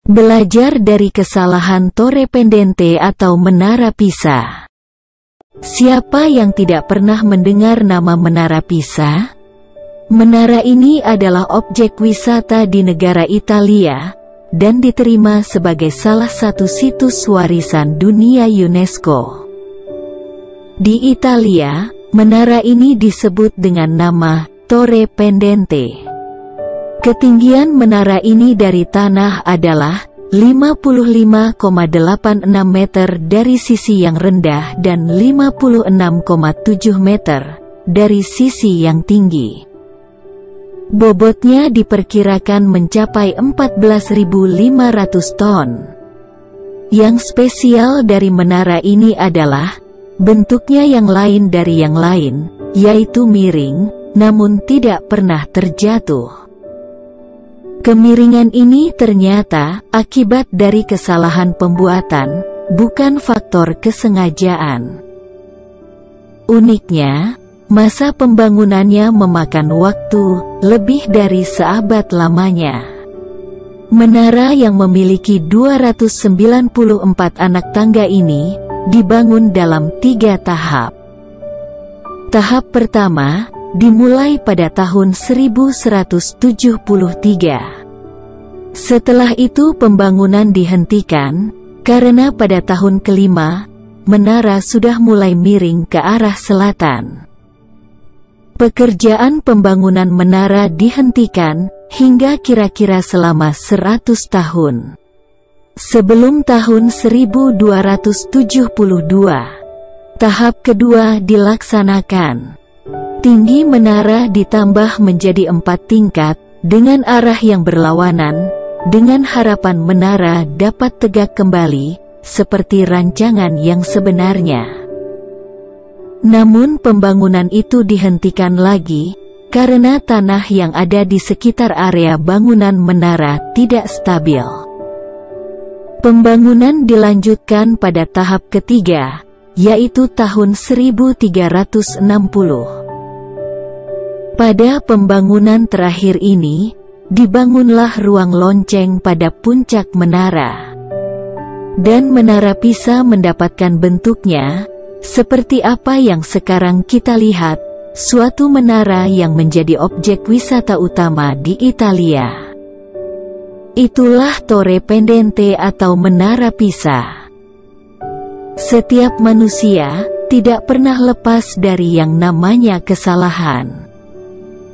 Belajar dari kesalahan Torre Pendente atau Menara Pisa. Siapa yang tidak pernah mendengar nama Menara Pisa? Menara ini adalah objek wisata di negara Italia, dan diterima sebagai salah satu situs warisan dunia UNESCO. Di Italia, menara ini disebut dengan nama Torre Pendente. Ketinggian menara ini dari tanah adalah 55,86 meter dari sisi yang rendah dan 56,7 meter dari sisi yang tinggi. Bobotnya diperkirakan mencapai 14.500 ton. Yang spesial dari menara ini adalah bentuknya yang lain dari yang lain, yaitu miring, namun tidak pernah terjatuh. Kemiringan ini ternyata akibat dari kesalahan pembuatan, bukan faktor kesengajaan. Uniknya, masa pembangunannya memakan waktu lebih dari seabad lamanya. Menara yang memiliki 294 anak tangga ini dibangun dalam 3 tahap. Tahap pertama dimulai pada tahun 1173. Setelah itu pembangunan dihentikan, karena pada tahun kelima, menara sudah mulai miring ke arah selatan. Pekerjaan pembangunan menara dihentikan, hingga kira-kira selama 100 tahun. Sebelum tahun 1272, tahap kedua dilaksanakan. Tinggi menara ditambah menjadi 4 tingkat, dengan arah yang berlawanan, dengan harapan menara dapat tegak kembali, seperti rancangan yang sebenarnya. Namun pembangunan itu dihentikan lagi, karena tanah yang ada di sekitar area bangunan menara tidak stabil. Pembangunan dilanjutkan pada tahap ketiga, yaitu tahun 1360. Pada pembangunan terakhir ini, dibangunlah ruang lonceng pada puncak menara. Dan Menara Pisa mendapatkan bentuknya, seperti apa yang sekarang kita lihat, suatu menara yang menjadi objek wisata utama di Italia. Itulah Torre Pendente atau Menara Pisa. Setiap manusia tidak pernah lepas dari yang namanya kesalahan.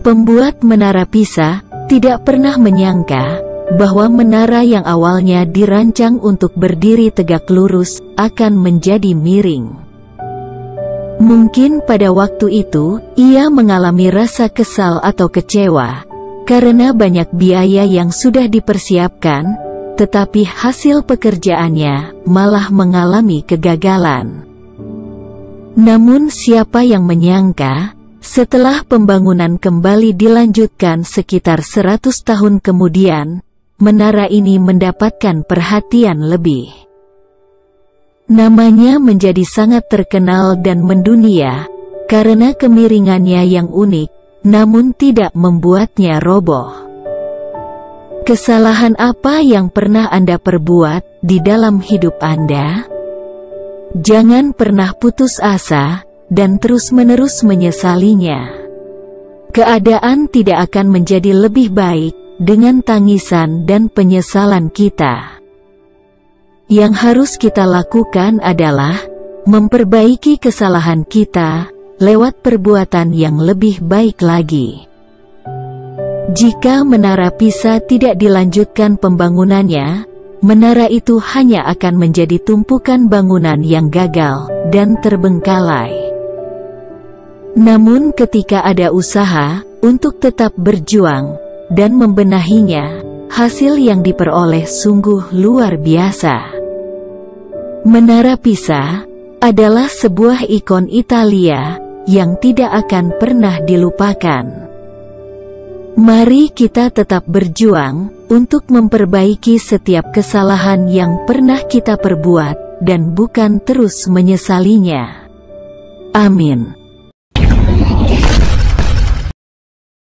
Pembuat Menara Pisa tidak pernah menyangka bahwa menara yang awalnya dirancang untuk berdiri tegak lurus akan menjadi miring. Mungkin pada waktu itu ia mengalami rasa kesal atau kecewa karena banyak biaya yang sudah dipersiapkan, tetapi hasil pekerjaannya malah mengalami kegagalan. Namun siapa yang menyangka, setelah pembangunan kembali dilanjutkan sekitar 100 tahun kemudian, menara ini mendapatkan perhatian lebih. Namanya menjadi sangat terkenal dan mendunia, karena kemiringannya yang unik, namun tidak membuatnya roboh. Kesalahan apa yang pernah Anda perbuat di dalam hidup Anda? Jangan pernah putus asa, dan terus-menerus menyesalinya. Keadaan tidak akan menjadi lebih baik dengan tangisan dan penyesalan kita. Yang harus kita lakukan adalah memperbaiki kesalahan kita lewat perbuatan yang lebih baik lagi. Jika Menara Pisa tidak dilanjutkan pembangunannya, menara itu hanya akan menjadi tumpukan bangunan yang gagal dan terbengkalai. Namun ketika ada usaha untuk tetap berjuang dan membenahinya, hasil yang diperoleh sungguh luar biasa. Menara Pisa adalah sebuah ikon Italia yang tidak akan pernah dilupakan. Mari kita tetap berjuang untuk memperbaiki setiap kesalahan yang pernah kita perbuat dan bukan terus menyesalinya. Amin.